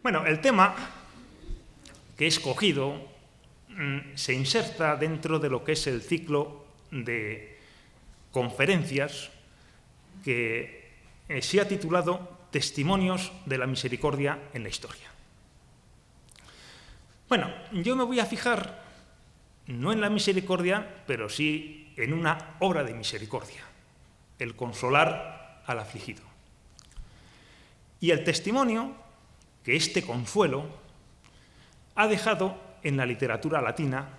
Bueno, el tema que he escogido se inserta dentro de lo que es el ciclo de conferencias que se ha titulado Testimonios de la Misericordia en la Historia. Bueno, yo me voy a fijar no en la misericordia, pero sí en una obra de misericordia, el consolar al afligido. Y el testimonio que este consuelo ha dejado en la literatura latina,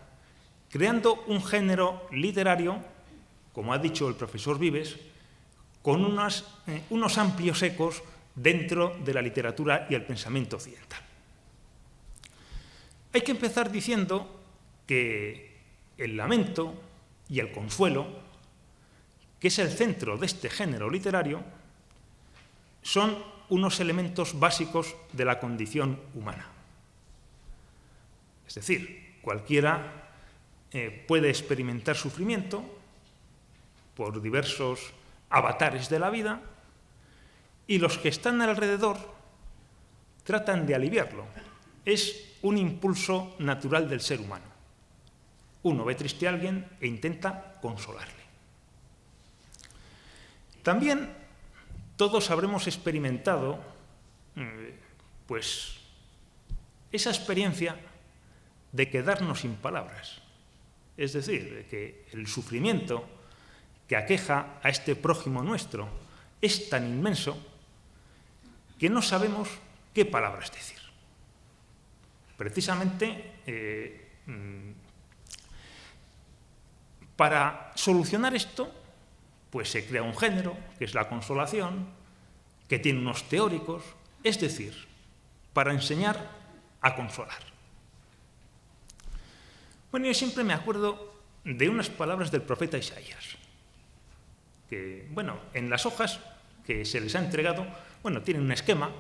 creando un género literario, como ha dicho el profesor Vives, con unos amplios ecos dentro de la literatura y el pensamiento occidental. Hay que empezar diciendo que el lamento y el consuelo, que es el centro de este género literario, son unos elementos básicos de la condición humana. Es decir, cualquiera puede experimentar sufrimiento por diversos avatares de la vida y los que están alrededor tratan de aliviarlo. Es un impulso natural del ser humano. Uno ve triste a alguien e intenta consolarle. También todos habremos experimentado pues, esa experiencia de quedarnos sin palabras. Es decir, de que el sufrimiento que aqueja a este prójimo nuestro es tan inmenso que no sabemos qué palabras decir. Precisamente para solucionar esto, pues se crea un género, que es la consolación, que tiene unos teóricos, es decir, para enseñar a consolar. Bueno, yo siempre me acuerdo de unas palabras del profeta Isaías, que, bueno, en las hojas que se les ha entregado, bueno, tienen un esquema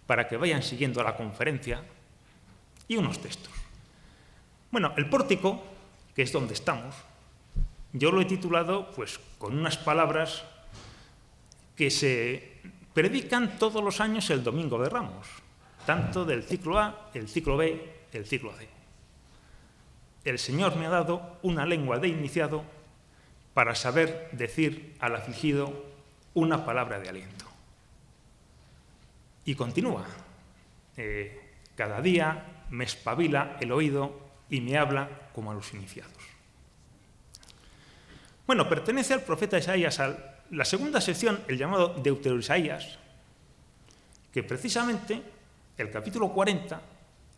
para que vayan siguiendo la conferencia y unos textos. Bueno, el pórtico, que es donde estamos, yo lo he titulado, pues, con unas palabras que se predican todos los años el Domingo de Ramos, tanto del ciclo A, el ciclo B, el ciclo C. El Señor me ha dado una lengua de iniciado para saber decir al afligido una palabra de aliento. Y continúa. Cada día me espabila el oído y me habla como a los iniciados. Bueno, pertenece al profeta Isaías a la segunda sección, el llamado Deuteroisaías, que precisamente el capítulo 40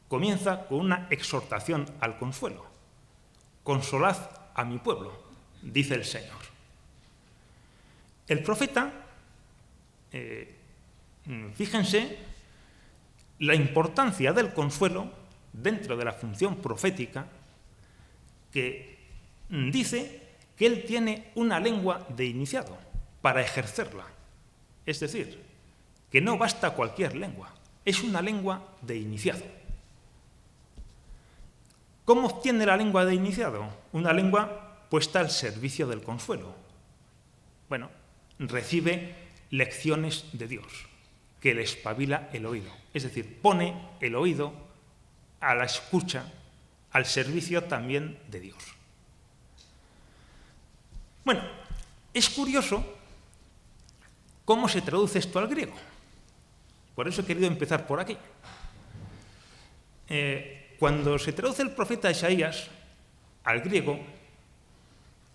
comienza con una exhortación al consuelo. Consolad a mi pueblo, dice el Señor. El profeta, fíjense, la importancia del consuelo dentro de la función profética, que dice que él tiene una lengua de iniciado para ejercerla. Es decir, que no basta cualquier lengua, es una lengua de iniciado. ¿Cómo obtiene la lengua de iniciado? Una lengua puesta al servicio del consuelo. Bueno, recibe lecciones de Dios, que le espabila el oído. Es decir, pone el oído a la escucha, al servicio también de Dios. Bueno, es curioso cómo se traduce esto al griego. Por eso he querido empezar por aquí. Cuando se traduce el profeta Isaías al griego,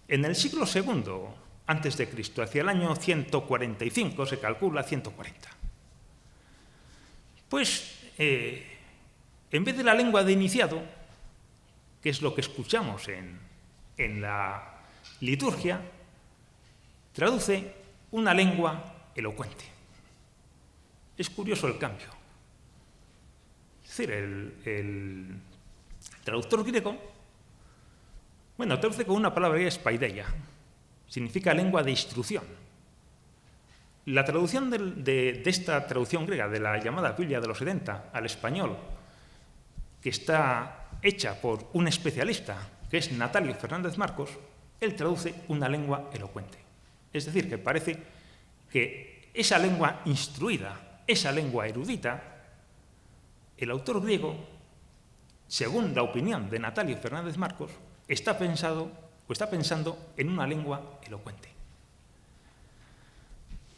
en el siglo II antes de Cristo, hacia el año 145, se calcula 140. Pues, en vez de la lengua de iniciado, que es lo que escuchamos en la liturgia, traduce una lengua elocuente. Es curioso el cambio. Es decir, el traductor griego, bueno, traduce con una palabra que es paideia, significa lengua de instrucción. La traducción de esta traducción griega, de la llamada Biblia de los 70 al español, que está hecha por un especialista, que es Natalio Fernández Marcos, él traduce una lengua elocuente. Es decir, que parece que esa lengua instruida, esa lengua erudita, el autor griego, según la opinión de Natalio Fernández Marcos, está pensando en una lengua elocuente.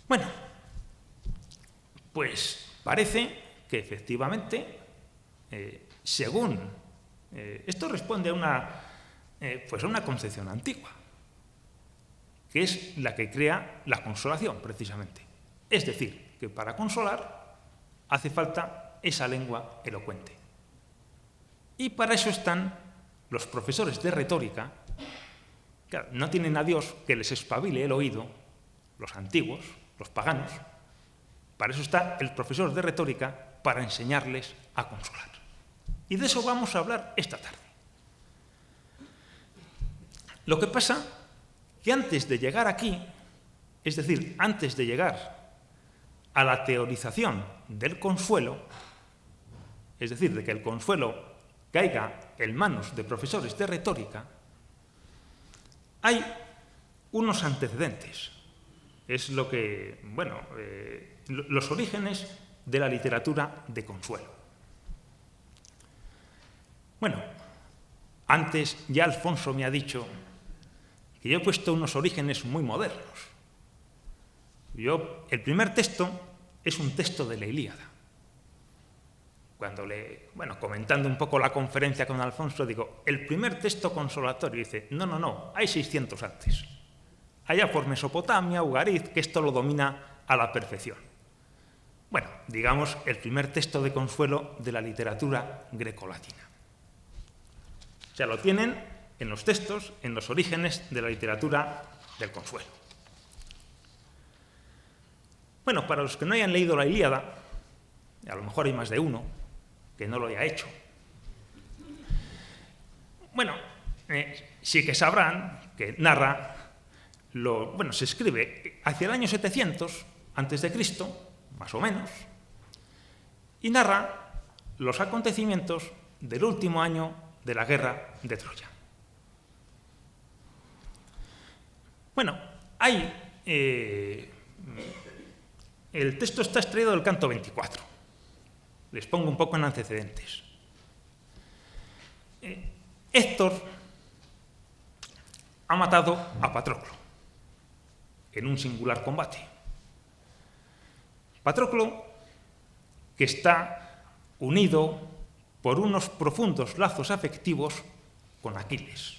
Bueno, pues parece que efectivamente, según esto responde a una concepción antigua, que es la que crea la consolación, precisamente. Es decir, que para consolar hace falta esa lengua elocuente. Y para eso están los profesores de retórica. Claro, no tienen a Dios que les espabile el oído, los antiguos, los paganos. Para eso está el profesor de retórica, para enseñarles a consolar. Y de eso vamos a hablar esta tarde. Lo que pasa que antes de llegar aquí, es decir, antes de llegar a la teorización del consuelo, es decir, de que el consuelo caiga en manos de profesores de retórica, hay unos antecedentes. Es lo que, los orígenes de la literatura de consuelo. Bueno, antes ya Alfonso me ha dicho que yo he puesto unos orígenes muy modernos. El primer texto es un texto de la Ilíada. Comentando un poco la conferencia con Alfonso, digo, el primer texto consolatorio, dice, no, hay 600 antes. Allá por Mesopotamia, Ugarit, que esto lo domina a la perfección. Bueno, digamos, el primer texto de consuelo de la literatura grecolatina. O sea, lo tienen en los textos, en los orígenes de la literatura del consuelo. Bueno, para los que no hayan leído la Ilíada, a lo mejor hay más de uno que no lo haya hecho. Bueno, sí que sabrán que narra, se escribe hacia el año 700 a.C., más o menos, y narra los acontecimientos del último año de la guerra de Troya. Bueno, el texto está extraído del canto 24. Les pongo un poco en antecedentes. Héctor ha matado a Patroclo en un singular combate. Patroclo, que está unido por unos profundos lazos afectivos con Aquiles.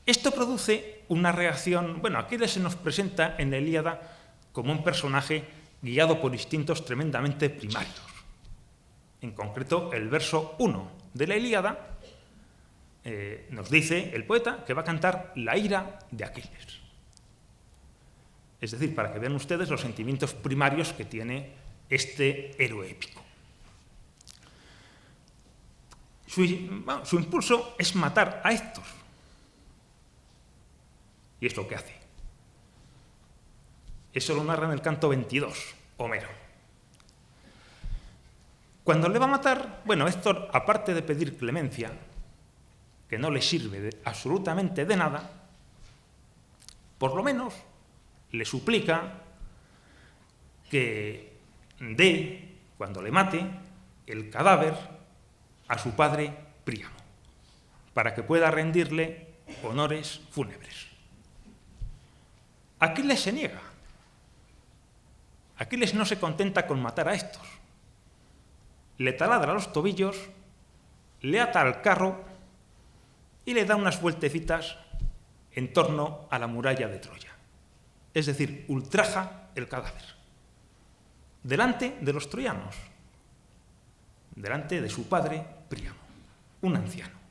Esto produce una reacción. Aquiles se nos presenta en la Ilíada como un personaje guiado por instintos tremendamente primarios. En concreto, el verso 1 de la Ilíada nos dice el poeta que va a cantar la ira de Aquiles. Es decir, para que vean ustedes los sentimientos primarios que tiene este héroe épico. Su impulso es matar a Héctor. Y es lo que hace. Eso lo narra en el canto 22, Homero. Cuando le va a matar, Héctor, aparte de pedir clemencia, que no le sirve absolutamente de nada, por lo menos le suplica que dé, cuando le mate, el cadáver a su padre Príamo, para que pueda rendirle honores fúnebres. Aquiles se niega. Aquiles no se contenta con matar a Héctor. Le taladra los tobillos, le ata al carro y le da unas vueltecitas en torno a la muralla de Troya. Es decir, ultraja el cadáver. Delante de los troyanos. Delante de su padre Príamo, un anciano.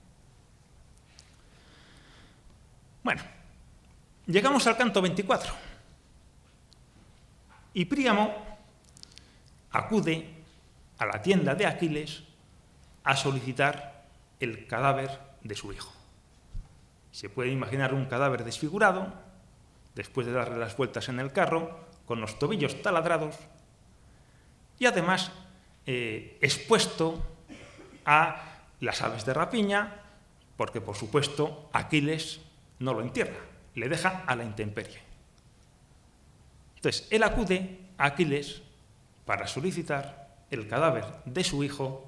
Llegamos al canto 24. Y Príamo acude a la tienda de Aquiles a solicitar el cadáver de su hijo. Se puede imaginar un cadáver desfigurado, después de darle las vueltas en el carro, con los tobillos taladrados y además expuesto a las aves de rapiña, porque por supuesto Aquiles no lo entierra, le deja a la intemperie. Entonces, él acude a Aquiles para solicitar el cadáver de su hijo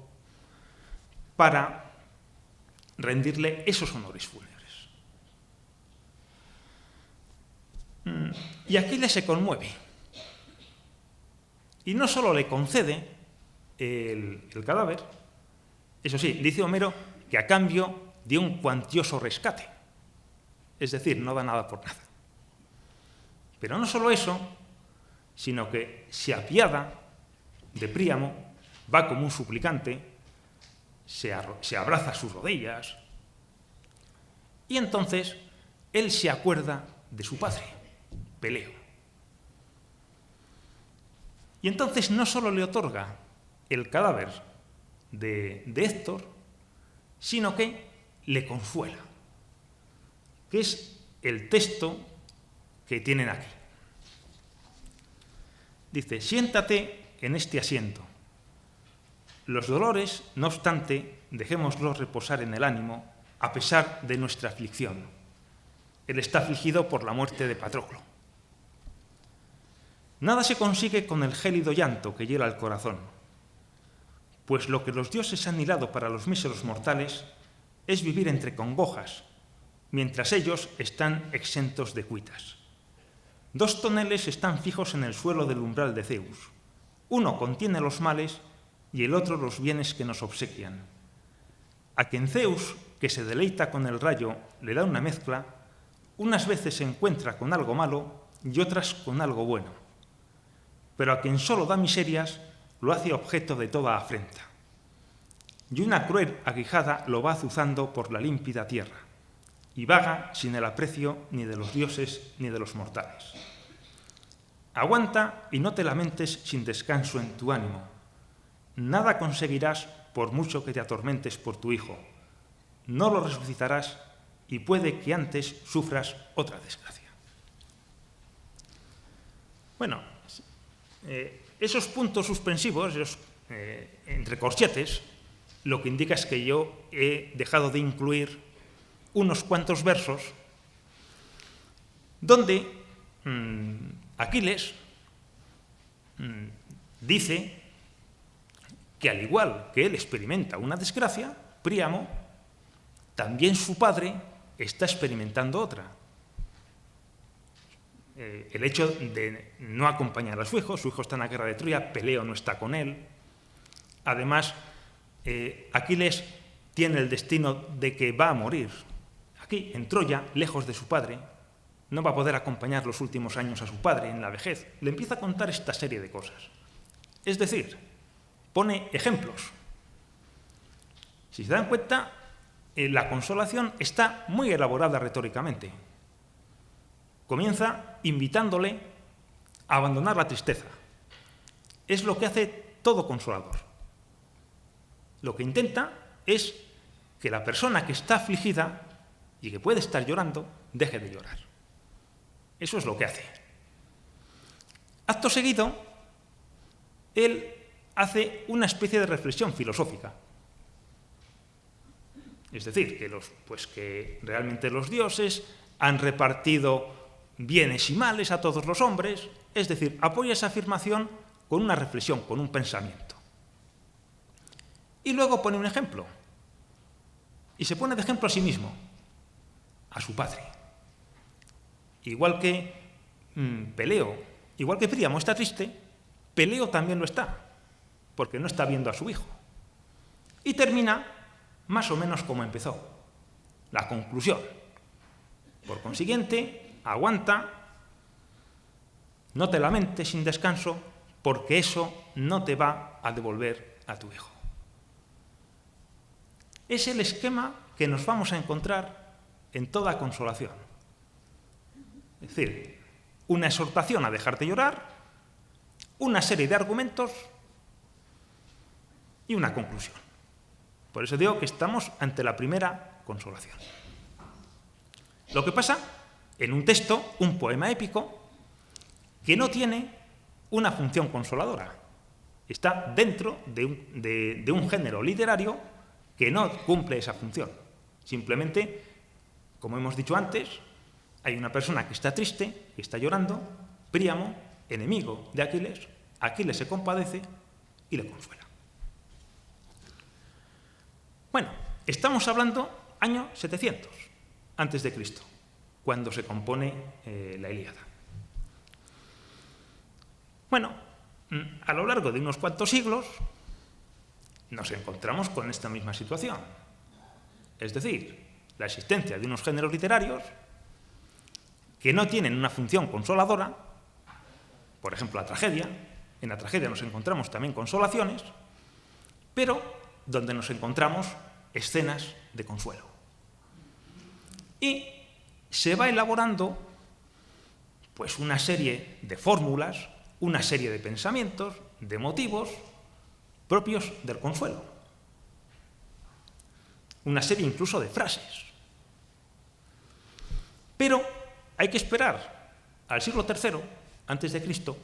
para rendirle esos honores fúnebres. Y Aquiles se conmueve. Y no solo le concede el cadáver, eso sí, dice Homero que a cambio de un cuantioso rescate. Es decir, no da nada por nada. Pero no solo eso, sino que se apiada de Príamo, va como un suplicante, se abraza a sus rodillas, y entonces él se acuerda de su padre, Peleo. Y entonces no solo le otorga el cadáver de Héctor, sino que le consuela, que es el texto que tienen aquí. Dice: siéntate en este asiento. Los dolores, no obstante, dejémoslos reposar en el ánimo, a pesar de nuestra aflicción. Él está afligido por la muerte de Patroclo. Nada se consigue con el gélido llanto que hiela el corazón, pues lo que los dioses han hilado para los míseros mortales es vivir entre congojas, mientras ellos están exentos de cuitas. 2 toneles están fijos en el suelo del umbral de Zeus. Uno contiene los males y el otro los bienes que nos obsequian. A quien Zeus, que se deleita con el rayo, le da una mezcla, unas veces se encuentra con algo malo y otras con algo bueno. Pero a quien solo da miserias, lo hace objeto de toda afrenta. Y una cruel aguijada lo va azuzando por la límpida tierra, y vaga sin el aprecio ni de los dioses ni de los mortales. Aguanta y no te lamentes sin descanso en tu ánimo. Nada conseguirás por mucho que te atormentes por tu hijo. No lo resucitarás y puede que antes sufras otra desgracia. Bueno, esos puntos suspensivos, esos entre corchetes, lo que indica es que yo he dejado de incluir unos cuantos versos donde Aquiles dice que al igual que él experimenta una desgracia, Príamo, también su padre está experimentando otra. El hecho de no acompañar a su hijo está en la guerra de Troya, Peleo no está con él. Además, Aquiles tiene el destino de que va a morir aquí, en Troya, lejos de su padre. No va a poder acompañar los últimos años a su padre en la vejez. Le empieza a contar esta serie de cosas. Es decir, pone ejemplos. Si se dan cuenta, la consolación está muy elaborada retóricamente. Comienza invitándole a abandonar la tristeza. Es lo que hace todo consolador. Lo que intenta es que la persona que está afligida y que puede estar llorando, deje de llorar. Eso es lo que hace. Acto seguido, él hace una especie de reflexión filosófica. Es decir, que realmente los dioses han repartido bienes y males a todos los hombres. Es decir, apoya esa afirmación con una reflexión, con un pensamiento. Y luego pone un ejemplo. Y se pone de ejemplo a sí mismo, a su padre. Igual que Peleo, igual que Príamo está triste, Peleo también lo está, porque no está viendo a su hijo. Y termina más o menos como empezó, la conclusión. Por consiguiente, aguanta, no te lamentes sin descanso, porque eso no te va a devolver a tu hijo. Es el esquema que nos vamos a encontrar en toda consolación. Es decir, una exhortación a dejar de llorar, una serie de argumentos y una conclusión. Por eso digo que estamos ante la primera consolación. Lo que pasa en un texto, un poema épico, que no tiene una función consoladora. Está dentro de un género literario que no cumple esa función. Simplemente, como hemos dicho antes, hay una persona que está triste, que está llorando, Príamo, enemigo de Aquiles, Aquiles se compadece y le consuela. Bueno, estamos hablando año 700 antes de Cristo, cuando se compone la Ilíada. Bueno, a lo largo de unos cuantos siglos nos encontramos con esta misma situación. Es decir, la existencia de unos géneros literarios que no tienen una función consoladora, por ejemplo, la tragedia. En la tragedia nos encontramos también consolaciones, pero donde nos encontramos escenas de consuelo. Y se va elaborando pues una serie de fórmulas, una serie de pensamientos, de motivos propios del consuelo. Una serie incluso de frases. Pero hay que esperar al siglo III antes de Cristo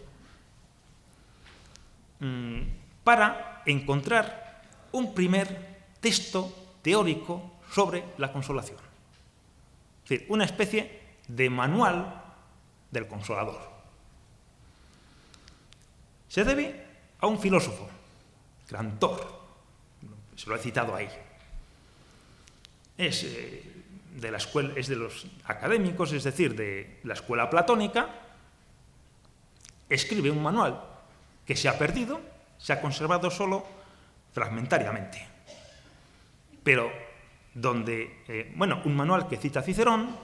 para encontrar un primer texto teórico sobre la consolación. Es decir, una especie de manual del consolador. Se debe a un filósofo, Grantor, se lo he citado ahí. Es de los académicos, es decir, de la escuela platónica. Escribe un manual que se ha perdido, se ha conservado solo fragmentariamente. Pero un manual que cita Cicerón,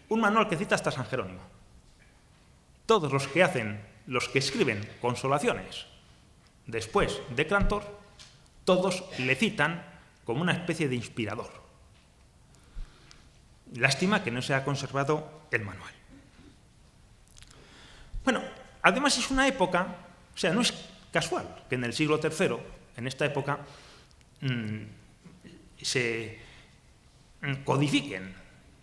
un manual que cita hasta San Jerónimo. Todos los que escriben consolaciones después de Grantor, todos le citan como una especie de inspirador. Lástima que no se ha conservado el manual. Bueno, además es una época, o sea, no es casual que en el siglo III, en esta época, se codifiquen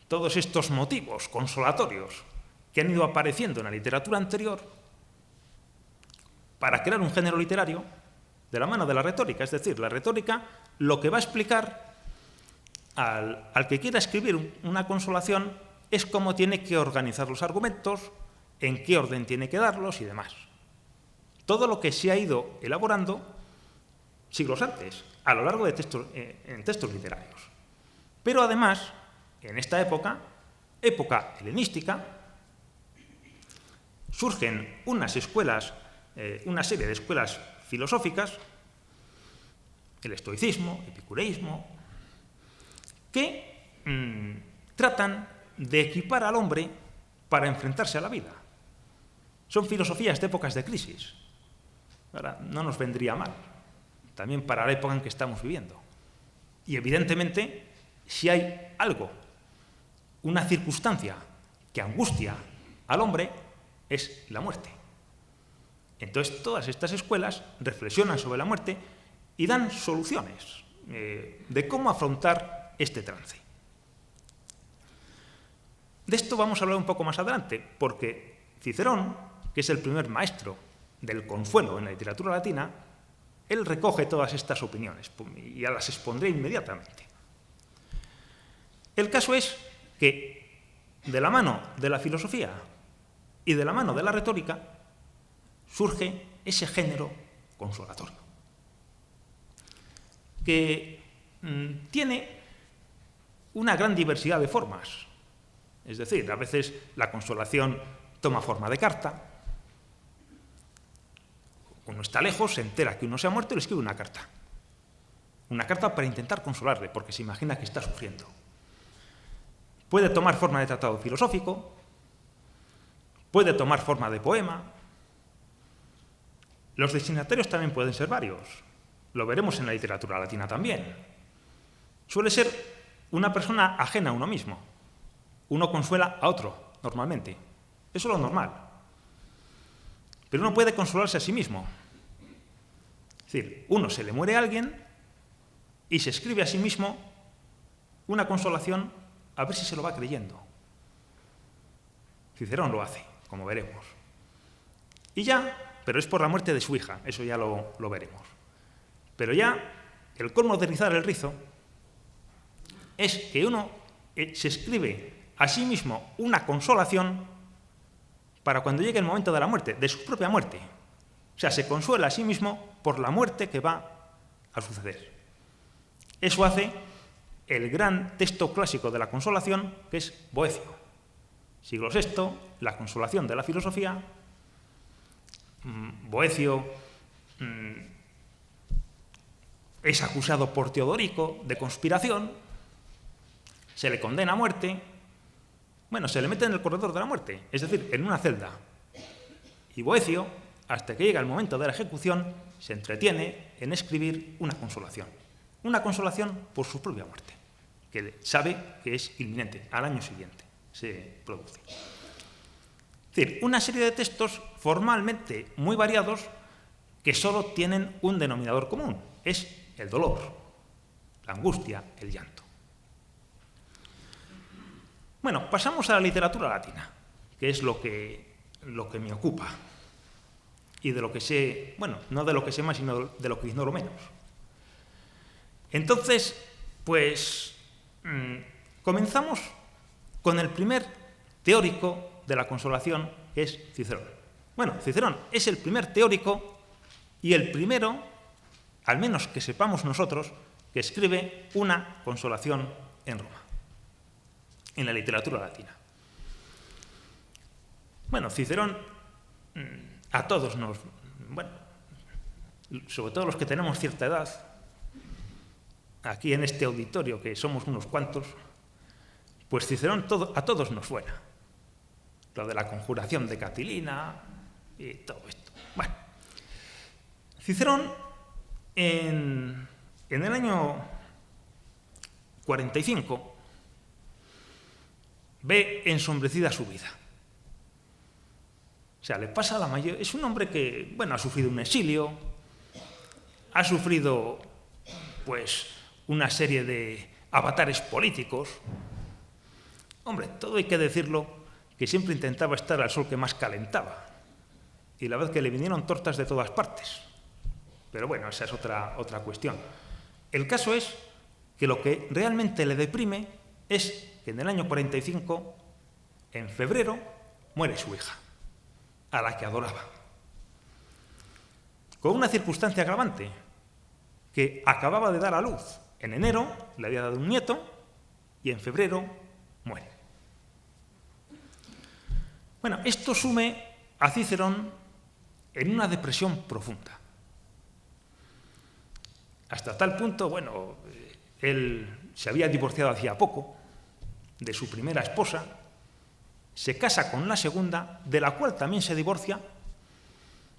todos estos motivos consolatorios que han ido apareciendo en la literatura anterior para crear un género literario de la mano de la retórica. Es decir, la retórica lo que va a explicar al que quiera escribir una consolación es cómo tiene que organizar los argumentos, en qué orden tiene que darlos y demás. Todo lo que se ha ido elaborando siglos antes, a lo largo de textos literarios. Pero además, en esta época helenística, surgen una serie de escuelas filosóficas, el estoicismo, el epicureísmo, que tratan de equipar al hombre para enfrentarse a la vida. Son filosofías de épocas de crisis. Ahora, no nos vendría mal, también para la época en que estamos viviendo. Y evidentemente, si hay algo, una circunstancia que angustia al hombre, es la muerte. Entonces, todas estas escuelas reflexionan sobre la muerte y dan soluciones de cómo afrontar este trance. De esto vamos a hablar un poco más adelante, porque Cicerón, que es el primer maestro del consuelo en la literatura latina, él recoge todas estas opiniones y ya las expondré inmediatamente. El caso es que de la mano de la filosofía y de la mano de la retórica surge ese género consolatorio, que tiene una gran diversidad de formas. Es decir, a veces la consolación toma forma de carta. Uno está lejos, se entera que uno se ha muerto y le escribe una carta. Una carta para intentar consolarle, porque se imagina que está sufriendo. Puede tomar forma de tratado filosófico, puede tomar forma de poema. Los destinatarios también pueden ser varios. Lo veremos en la literatura latina también. Suele ser una persona ajena a uno mismo. Uno consuela a otro, normalmente. Eso es lo normal. Pero uno puede consolarse a sí mismo. Es decir, uno se le muere a alguien y se escribe a sí mismo una consolación a ver si se lo va creyendo. Cicerón lo hace, como veremos. Y ya, pero es por la muerte de su hija, eso ya lo veremos. Pero ya, el colmo de rizar el rizo es que uno se escribe a sí mismo una consolación para cuando llegue el momento de la muerte, de su propia muerte. O sea, se consuela a sí mismo por la muerte que va a suceder. Eso hace el gran texto clásico de la consolación, que es Boecio. Siglo VI, la consolación de la filosofía. Boecio es acusado por Teodorico de conspiración, se le condena a muerte, bueno, se le mete en el corredor de la muerte, es decir, en una celda. Y Boecio, hasta que llega el momento de la ejecución, se entretiene en escribir una consolación por su propia muerte, que sabe que es inminente, al año siguiente se produce. Es decir, una serie de textos formalmente muy variados que solo tienen un denominador común, es el dolor, la angustia, el llanto. Bueno, pasamos a la literatura latina, que es lo que me ocupa y de lo que sé, bueno, no de lo que sé más, sino de lo que ignoro menos. Entonces, pues, comenzamos con el primer teórico de la consolación, que es Cicerón. Bueno, Cicerón es el primer teórico y el primero, al menos que sepamos nosotros, que escribe una consolación en Roma, en la literatura latina. Bueno, Cicerón a todos nos... Bueno, sobre todo los que tenemos cierta edad, aquí en este auditorio, que somos unos cuantos, pues Cicerón a todos nos suena. Lo de la conjuración de Catilina y todo esto. Bueno, Cicerón en el año 45 ve ensombrecida su vida. O sea, le pasa a la mayor... Es un hombre que, bueno, ha sufrido un exilio, ha sufrido, pues, una serie de avatares políticos. Hombre, todo hay que decirlo, que siempre intentaba estar al sol que más calentaba. Y la verdad que le vinieron tortas de todas partes. Pero bueno, esa es otra cuestión. El caso es que lo que realmente le deprime es que en el año 45, en febrero, muere su hija, a la que adoraba. Con una circunstancia agravante, que acababa de dar a luz. En enero le había dado un nieto y en febrero muere. Bueno, esto sume a Cicerón en una depresión profunda. Hasta tal punto, bueno, él se había divorciado hacía poco de su primera esposa, se casa con la segunda, de la cual también se divorcia,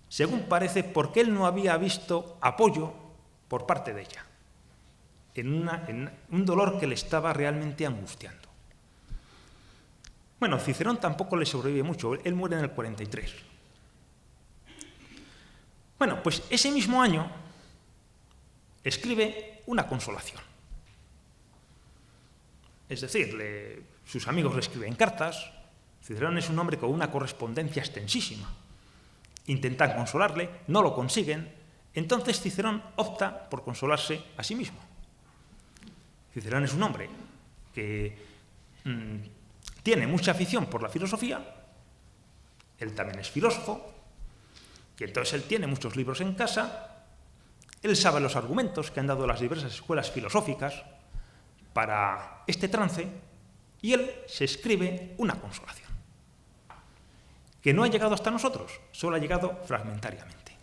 según parece, porque él no había visto apoyo por parte de ella, en un dolor que le estaba realmente angustiando. Bueno, Cicerón tampoco le sobrevive mucho, él muere en el 43. Bueno, pues ese mismo año escribe una consolación. Es decir, sus amigos le escriben cartas. Cicerón es un hombre con una correspondencia extensísima. Intentan consolarle, no lo consiguen. Entonces Cicerón opta por consolarse a sí mismo. Cicerón es un hombre que tiene mucha afición por la filosofía. Él también es filósofo. Y entonces él tiene muchos libros en casa. Él sabe los argumentos que han dado las diversas escuelas filosóficas para este trance, y él se escribe una consolación, que no ha llegado hasta nosotros, solo ha llegado fragmentariamente.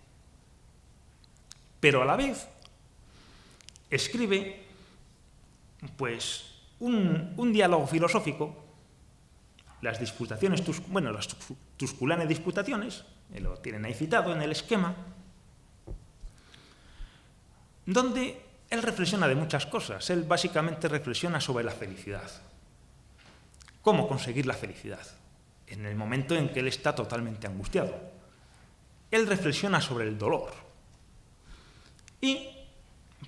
Pero a la vez escribe, pues, un diálogo filosófico, las disputaciones, las Tusculane Disputaciones, lo tienen ahí citado en el esquema, donde él reflexiona de muchas cosas. Él básicamente reflexiona sobre la felicidad. ¿Cómo conseguir la felicidad? En el momento en que él está totalmente angustiado. Él reflexiona sobre el dolor. Y,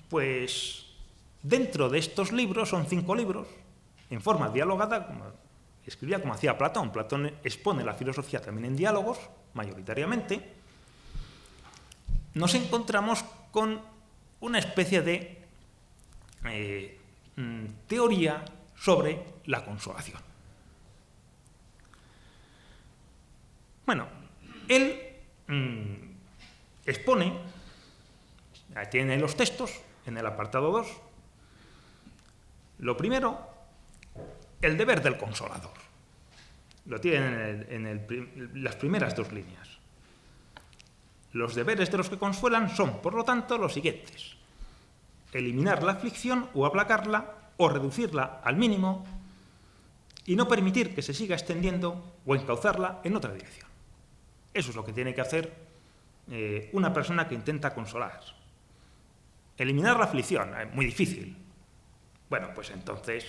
pues, dentro de estos libros, son 5 libros, en forma dialogada, escribía como hacía Platón. Platón expone la filosofía también en diálogos, mayoritariamente. Nos encontramos con una especie de teoría sobre la consolación. Bueno, él expone, tiene los textos en el apartado 2, lo primero, el deber del consolador. Lo tienen en las primeras 2 líneas. Los deberes de los que consuelan son, por lo tanto, los siguientes: eliminar la aflicción o aplacarla o reducirla al mínimo y no permitir que se siga extendiendo o encauzarla en otra dirección. Eso es lo que tiene que hacer una persona que intenta consolar. Eliminar la aflicción, muy difícil. Bueno, pues entonces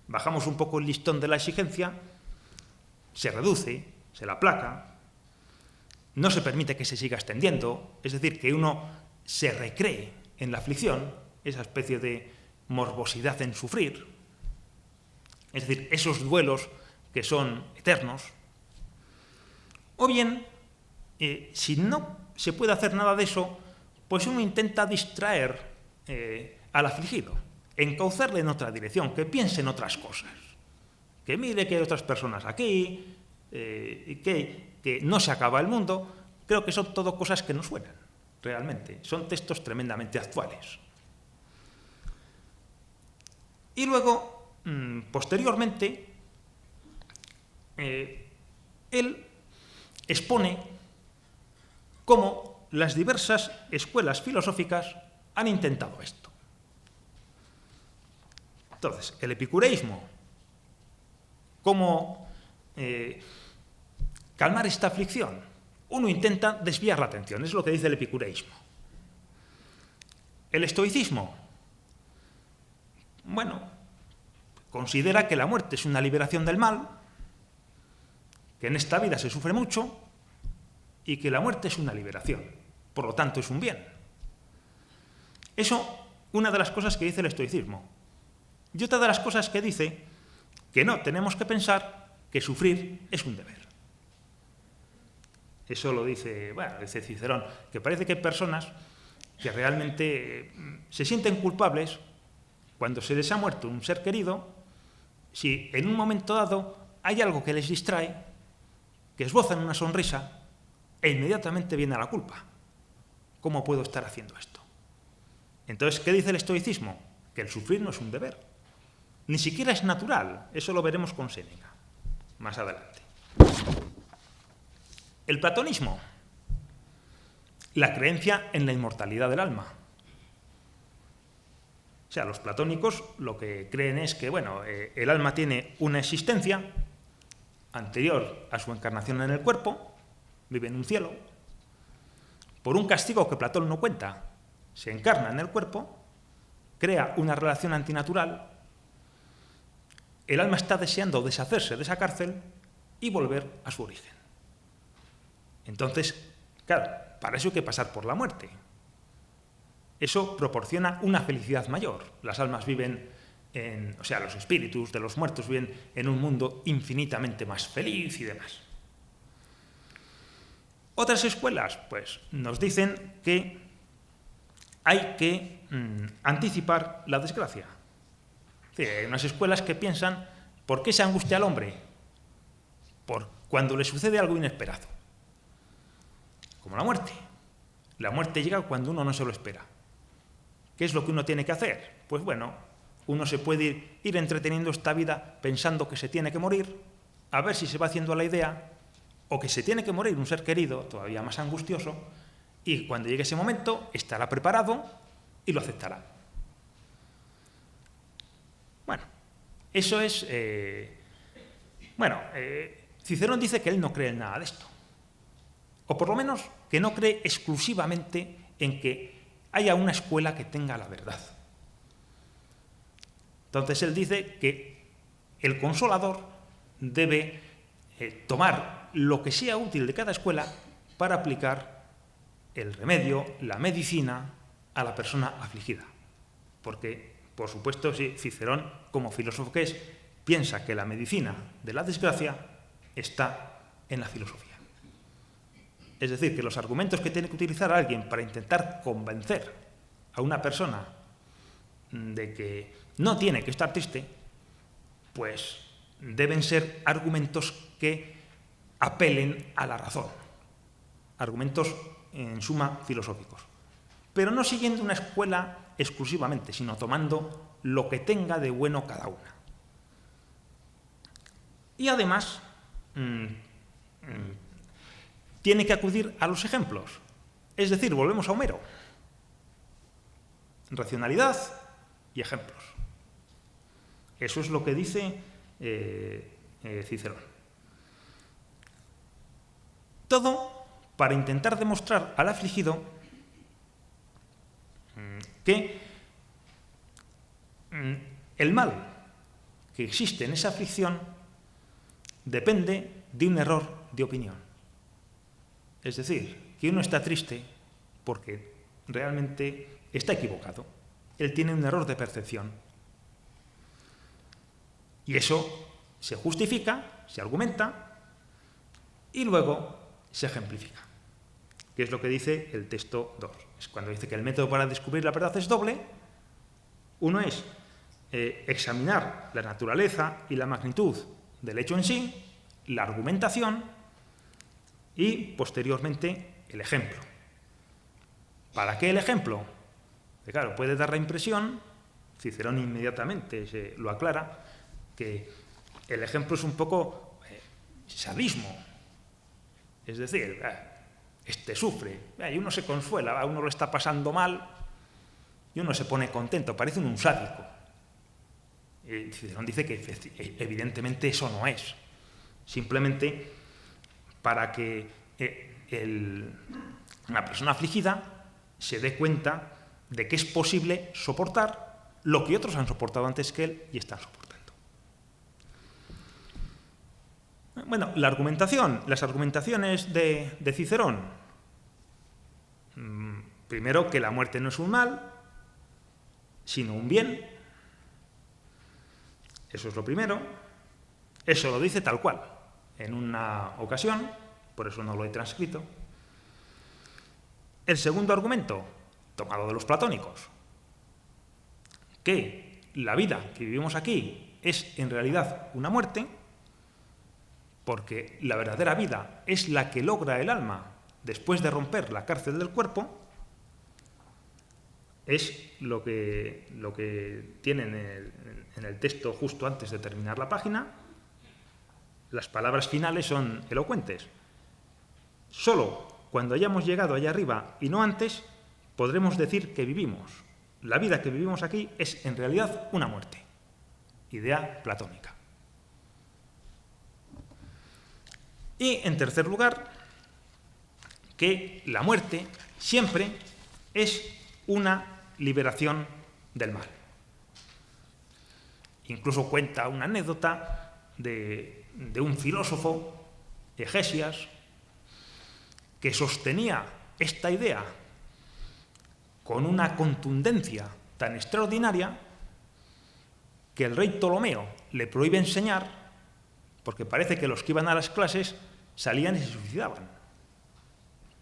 bajamos un poco el listón de la exigencia, se reduce, se la aplaca, no se permite que se siga extendiendo, es decir, que uno se recree en la aflicción, esa especie de morbosidad en sufrir, es decir, esos duelos que son eternos. O bien, si no se puede hacer nada de eso, pues uno intenta distraer al afligido, encauzarle en otra dirección, que piense en otras cosas, que mire que hay otras personas aquí, que no se acaba el mundo. Creo que son todo cosas que no suenan, realmente. Son textos tremendamente actuales. Y luego, posteriormente, él expone cómo las diversas escuelas filosóficas han intentado esto. Entonces, el epicureísmo, cómo calmar esta aflicción. Uno intenta desviar la atención, es lo que dice el epicureísmo. El estoicismo, bueno, considera que la muerte es una liberación del mal, que en esta vida se sufre mucho y que la muerte es una liberación, por lo tanto es un bien. Eso, una de las cosas que dice el estoicismo. Y otra de las cosas que dice, que no tenemos que pensar que sufrir es un deber. Eso lo dice Cicerón, que parece que hay personas que realmente se sienten culpables cuando se les ha muerto un ser querido, si en un momento dado hay algo que les distrae, que esbozan una sonrisa e inmediatamente viene la culpa. ¿Cómo puedo estar haciendo esto? Entonces, ¿qué dice el estoicismo? Que el sufrir no es un deber. Ni siquiera es natural. Eso lo veremos con Séneca más adelante. El platonismo, la creencia en la inmortalidad del alma. O sea, los platónicos lo que creen es que, el alma tiene una existencia anterior a su encarnación en el cuerpo, vive en un cielo. Por un castigo que Platón no cuenta, se encarna en el cuerpo, crea una relación antinatural, el alma está deseando deshacerse de esa cárcel y volver a su origen. Entonces, claro, para eso hay que pasar por la muerte. Eso proporciona una felicidad mayor. Las almas viven los espíritus de los muertos viven en un mundo infinitamente más feliz y demás. Otras escuelas, pues, nos dicen que hay que anticipar la desgracia. Sí, hay unas escuelas que piensan, ¿por qué se angustia al hombre? Por cuando le sucede algo inesperado. Como la muerte. La muerte llega cuando uno no se lo espera. ¿Qué es lo que uno tiene que hacer? Pues uno se puede ir entreteniendo esta vida pensando que se tiene que morir, a ver si se va haciendo la idea, o que se tiene que morir un ser querido, todavía más angustioso, y cuando llegue ese momento estará preparado y lo aceptará. Eso es... Cicerón dice que él no cree en nada de esto. O por lo menos que no cree exclusivamente en que haya una escuela que tenga la verdad. Entonces él dice que el consolador debe tomar lo que sea útil de cada escuela para aplicar el remedio, la medicina, a la persona afligida. Porque, por supuesto, Cicerón, como filósofo que es, piensa que la medicina de la desgracia está en la filosofía. Es decir, que los argumentos que tiene que utilizar alguien para intentar convencer a una persona de que no tiene que estar triste, pues deben ser argumentos que apelen a la razón. argumentos en suma filosóficos, pero no siguiendo una escuela exclusivamente, sino tomando lo que tenga de bueno cada una. Y además tiene que acudir a los ejemplos, es decir, volvemos a Homero. Racionalidad y ejemplos. Eso es lo que dice Cicerón. Todo para intentar demostrar al afligido que el mal que existe en esa aflicción depende de un error de opinión. Es decir, que uno está triste porque realmente está equivocado. Él tiene un error de percepción. Y eso se justifica, se argumenta y luego se ejemplifica, que es lo que dice el texto 2. Es cuando dice que el método para descubrir la verdad es doble. Uno es examinar la naturaleza y la magnitud del hecho en sí, la argumentación y, posteriormente, el ejemplo. ¿Para qué el ejemplo? Que, claro, puede dar la impresión, Cicerón inmediatamente lo aclara, que el ejemplo es un poco sadismo. Es decir, este sufre, y uno se consuela, a uno lo está pasando mal y uno se pone contento, parece un sádico. Cicerón dice que evidentemente eso no es. Simplemente para que una persona afligida se dé cuenta de que es posible soportar lo que otros han soportado antes que él y están soportando. Bueno, las argumentaciones de Cicerón. Primero, que la muerte no es un mal, sino un bien. Eso es lo primero. Eso lo dice tal cual, en una ocasión, por eso no lo he transcrito. El segundo argumento, tomado de los platónicos, que la vida que vivimos aquí es en realidad una muerte, porque la verdadera vida es la que logra el alma después de romper la cárcel del cuerpo. Es lo que tienen en el texto justo antes de terminar la página. Las palabras finales son elocuentes. Solo cuando hayamos llegado allá arriba y no antes, podremos decir que vivimos. La vida que vivimos aquí es en realidad una muerte. Idea platónica. Y en tercer lugar, que la muerte siempre es una liberación del mal. Incluso cuenta una anécdota de un filósofo, Egesias, que sostenía esta idea con una contundencia tan extraordinaria que el rey Ptolomeo le prohíbe enseñar porque parece que los que iban a las clases salían y se suicidaban,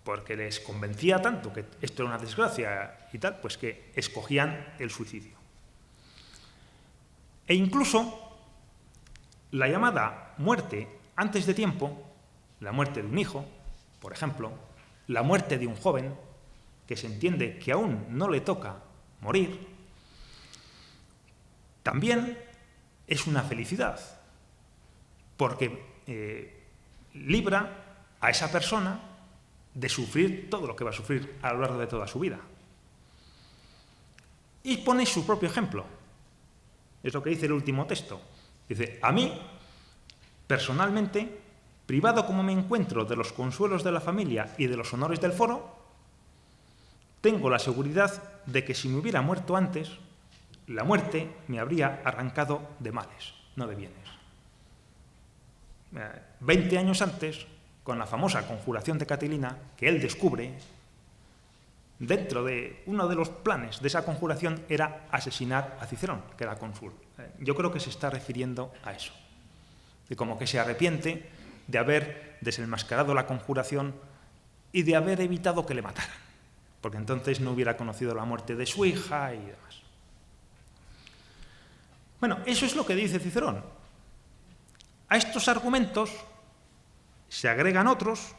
porque les convencía tanto que esto era una desgracia y tal, pues que escogían el suicidio. E incluso la llamada muerte antes de tiempo, la muerte de un hijo, por ejemplo, la muerte de un joven, que se entiende que aún no le toca morir, también es una felicidad, porque libra a esa persona de sufrir todo lo que va a sufrir a lo largo de toda su vida. Y pone su propio ejemplo. Es lo que dice el último texto. Dice, a mí, personalmente, privado como me encuentro de los consuelos de la familia y de los honores del foro, tengo la seguridad de que si me hubiera muerto antes, la muerte me habría arrancado de males, no de bienes. 20 años antes, con la famosa conjuración de Catilina, que él descubre, dentro de uno de los planes de esa conjuración era asesinar a Cicerón, que era cónsul. Yo creo que se está refiriendo a eso, de como que se arrepiente de haber desenmascarado la conjuración y de haber evitado que le mataran, porque entonces no hubiera conocido la muerte de su hija y demás. Bueno, eso es lo que dice Cicerón. A estos argumentos se agregan otros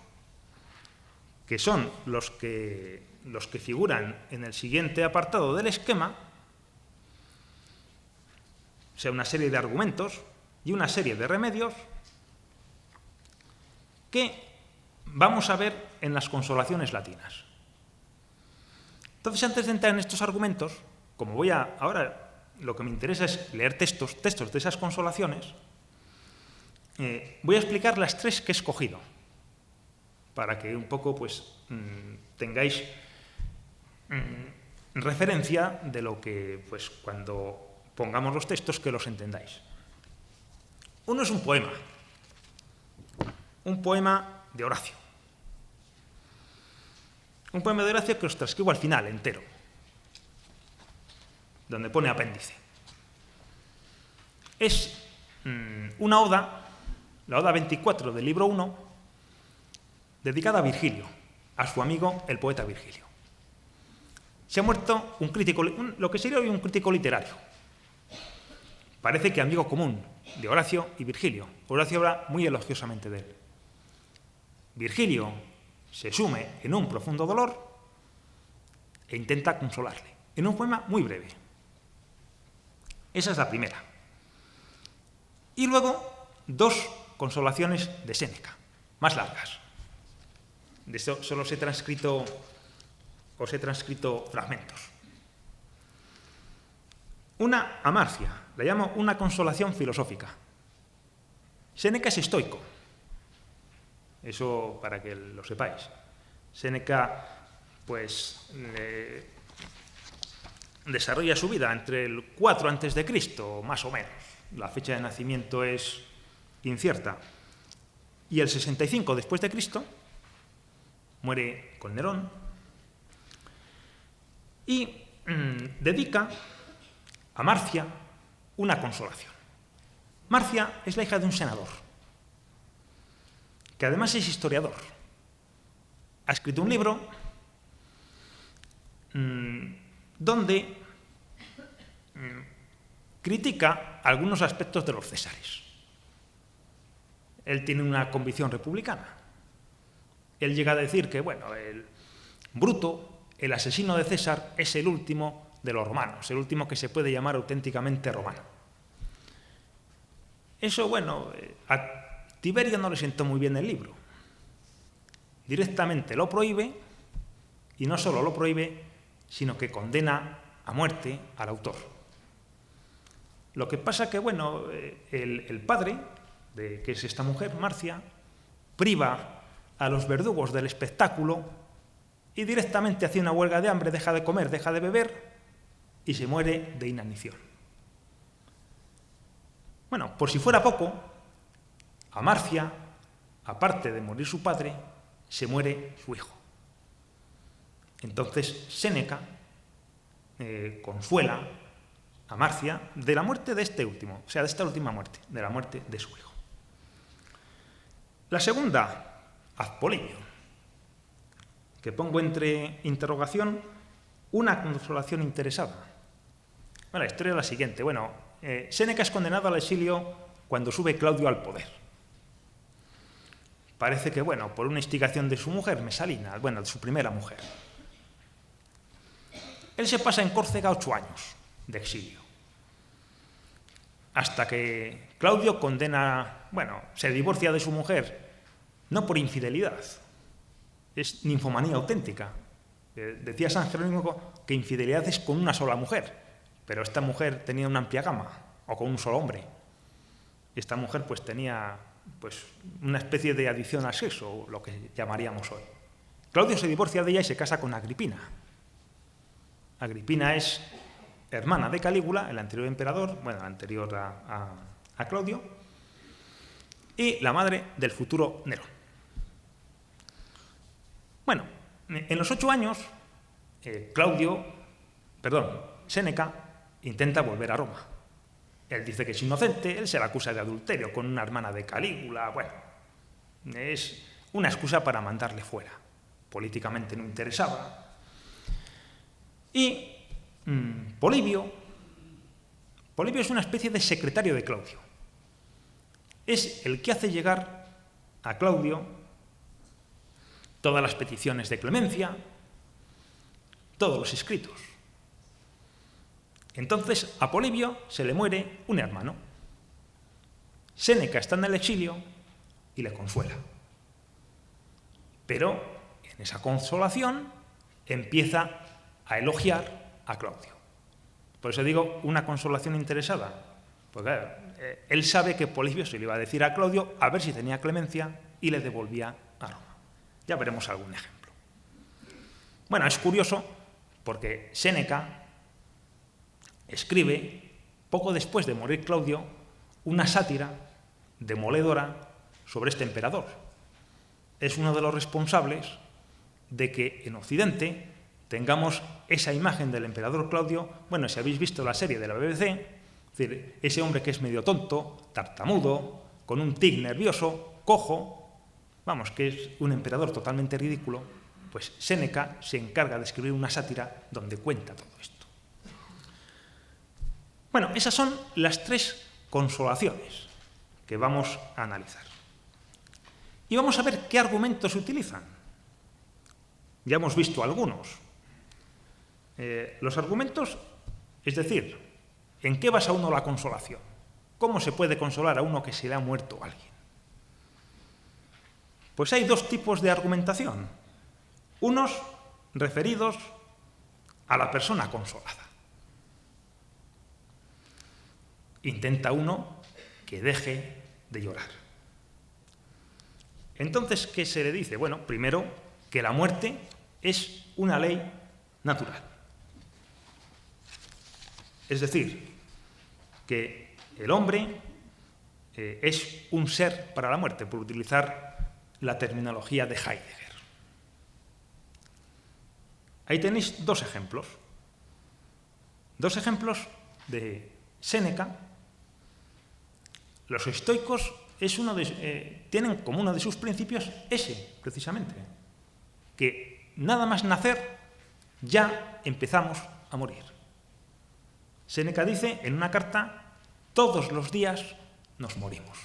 que son los que figuran en el siguiente apartado del esquema, o sea, una serie de argumentos y una serie de remedios que vamos a ver en las consolaciones latinas. Entonces, antes de entrar en estos argumentos, como ahora lo que me interesa es leer textos de esas consolaciones, voy a explicar las tres que he escogido, para que un poco pues, tengáis referencia de lo que, pues, cuando pongamos los textos, que los entendáis. Uno es un poema de Horacio. Un poema de Horacio que os transcribo al final, entero, donde pone apéndice. Es una oda, la oda 24 del libro 1, dedicada a Virgilio, a su amigo el poeta Virgilio. Se ha muerto un crítico, lo que sería hoy un crítico literario. Parece que amigo común de Horacio y Virgilio. Horacio habla muy elogiosamente de él. Virgilio se sume en un profundo dolor e intenta consolarle, en un poema muy breve. Esa es la primera. Y luego, dos consolaciones de Séneca, más largas. De eso solo os he transcrito fragmentos. Una a Marcia, la llamo una consolación filosófica. Séneca es estoico. Eso para que lo sepáis. Séneca, pues, desarrolla su vida entre el 4 a.C., más o menos. La fecha de nacimiento es incierta. Y el 65 después de Cristo, muere con Nerón, y dedica a Marcia una consolación. Marcia es la hija de un senador, que además es historiador. Ha escrito un libro donde critica algunos aspectos de los Césares. Él tiene una convicción republicana. Él llega a decir que, bueno, el Bruto, el asesino de César, es el último de los romanos, el último que se puede llamar auténticamente romano. Eso, bueno, a Tiberio no le sentó muy bien el libro. Directamente lo prohíbe, y no solo lo prohíbe, sino que condena a muerte al autor. Lo que pasa que, bueno, el padre, que es esta mujer, Marcia, priva a los verdugos del espectáculo y directamente hace una huelga de hambre, deja de comer, deja de beber y se muere de inanición. Bueno, por si fuera poco, a Marcia, aparte de morir su padre, se muere su hijo. Entonces Séneca consuela a Marcia de la muerte de este último, o sea, de esta última muerte, de la muerte de su hijo. La segunda, ad Polibio, que pongo entre interrogación una consolación interesada. Bueno, la historia es la siguiente. Bueno, Séneca es condenado al exilio cuando sube Claudio al poder. Parece que, bueno, por una instigación de su mujer, Mesalina, bueno, de su primera mujer. Él se pasa en Córcega 8 años de exilio, hasta que Claudio se divorcia de su mujer, no por infidelidad, es ninfomanía auténtica. Decía San Jerónimo que infidelidad es con una sola mujer, pero esta mujer tenía una amplia gama, o con un solo hombre. Esta mujer pues tenía una especie de adicción al sexo, lo que llamaríamos hoy. Claudio se divorcia de ella y se casa con Agripina. Agripina es hermana de Calígula, el anterior emperador, bueno, anterior a Claudio, y la madre del futuro Nerón. Bueno, en los 8 años, Séneca intenta volver a Roma. Él dice que es inocente, él se le acusa de adulterio con una hermana de Calígula, bueno, es una excusa para mandarle fuera. Políticamente no interesaba. Y Polibio es una especie de secretario de Claudio. Es el que hace llegar a Claudio todas las peticiones de clemencia, todos los escritos. Entonces a Polibio se le muere un hermano. Séneca está en el exilio y le consuela. Pero en esa consolación empieza a elogiar a Claudio. Por eso digo una consolación interesada. Porque claro, él sabe que Polibio se le iba a decir a Claudio a ver si tenía clemencia y le devolvía a Roma. Ya veremos algún ejemplo. Bueno, es curioso porque Séneca escribe, poco después de morir Claudio, una sátira demoledora sobre este emperador. Es uno de los responsables de que en Occidente tengamos esa imagen del emperador Claudio. Bueno, si habéis visto la serie de la BBC, es decir, ese hombre que es medio tonto, tartamudo, con un tic nervioso, cojo, vamos, que es un emperador totalmente ridículo, pues Séneca se encarga de escribir una sátira donde cuenta todo esto. Bueno, esas son las tres consolaciones que vamos a analizar. Y vamos a ver qué argumentos se utilizan. Ya hemos visto algunos. Los argumentos, es decir, ¿en qué basa uno la consolación? ¿Cómo se puede consolar a uno que se le ha muerto alguien? Pues hay dos tipos de argumentación. Unos referidos a la persona consolada. Intenta uno que deje de llorar. Entonces, ¿qué se le dice? Bueno, primero, que la muerte es una ley natural. Es decir, que el hombre es un ser para la muerte, por utilizar la terminología de Heidegger. Ahí tenéis dos ejemplos. Dos ejemplos de Séneca. Los estoicos tienen como uno de sus principios ese, precisamente, que nada más nacer ya empezamos a morir. Séneca dice en una carta, todos los días nos morimos.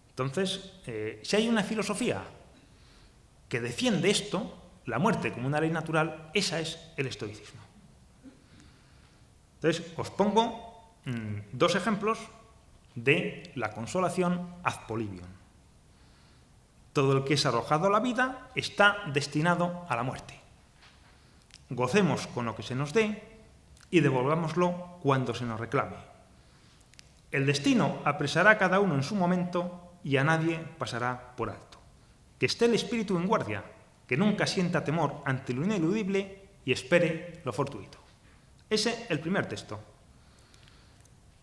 Entonces, si hay una filosofía que defiende esto, la muerte como una ley natural, esa es el estoicismo. Entonces, os pongo dos ejemplos de la consolación ad Polibion. Todo el que es arrojado a la vida está destinado a la muerte. Gocemos con lo que se nos dé y devolvámoslo cuando se nos reclame. El destino apresará a cada uno en su momento y a nadie pasará por alto. Que esté el espíritu en guardia, que nunca sienta temor ante lo ineludible y espere lo fortuito. Ese es el primer texto.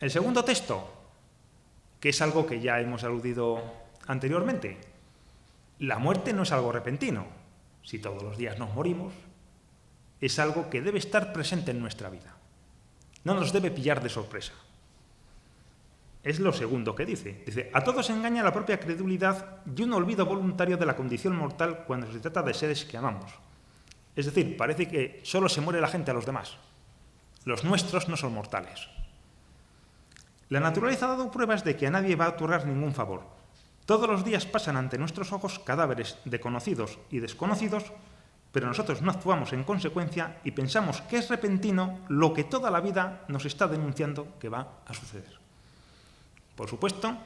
El segundo texto, que es algo que ya hemos aludido anteriormente. La muerte no es algo repentino. Si todos los días nos morimos, es algo que debe estar presente en nuestra vida. No nos debe pillar de sorpresa. Es lo segundo que dice. Dice, a todos engaña la propia credulidad y un olvido voluntario de la condición mortal cuando se trata de seres que amamos. Es decir, parece que solo se muere la gente a los demás. Los nuestros no son mortales. La naturaleza ha dado pruebas de que a nadie va a otorgar ningún favor. Todos los días pasan ante nuestros ojos cadáveres de conocidos y desconocidos, pero nosotros no actuamos en consecuencia y pensamos que es repentino lo que toda la vida nos está denunciando que va a suceder. Por supuesto,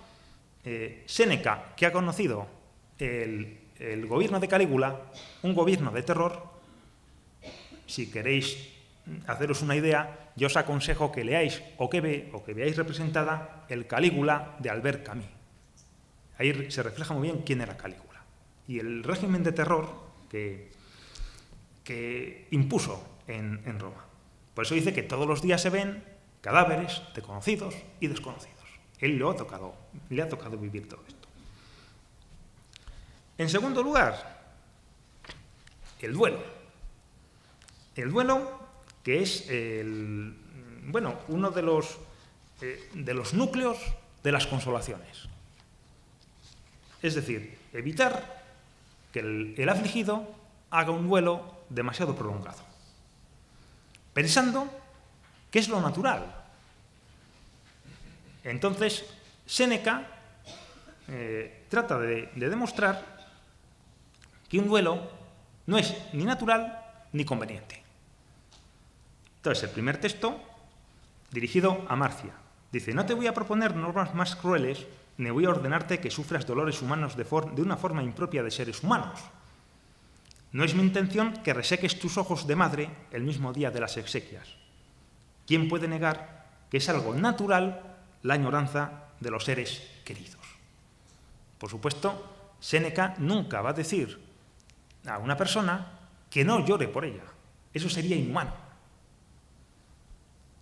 Séneca, que ha conocido el gobierno de Calígula, un gobierno de terror, si queréis haceros una idea, yo os aconsejo que leáis o que veáis representada el Calígula de Albert Camus. Ahí se refleja muy bien quién era Calígula y el régimen de terror que impuso en Roma. Por eso dice que todos los días se ven cadáveres de conocidos y desconocidos. Él le ha tocado vivir todo esto. En segundo lugar, el duelo. El duelo, que es uno de los núcleos de las consolaciones. Es decir, evitar que el afligido haga un duelo demasiado prolongado, pensando que es lo natural. Entonces, Séneca trata de demostrar que un duelo no es ni natural ni conveniente. Entonces, el primer texto, dirigido a Marcia, dice: no te voy a proponer normas más crueles, ni voy a ordenarte que sufras dolores humanos de una forma impropia de seres humanos. No es mi intención que reseques tus ojos de madre el mismo día de las exequias. ¿Quién puede negar que es algo natural la añoranza de los seres queridos? Por supuesto, Séneca nunca va a decir a una persona que no llore por ella. Eso sería inhumano.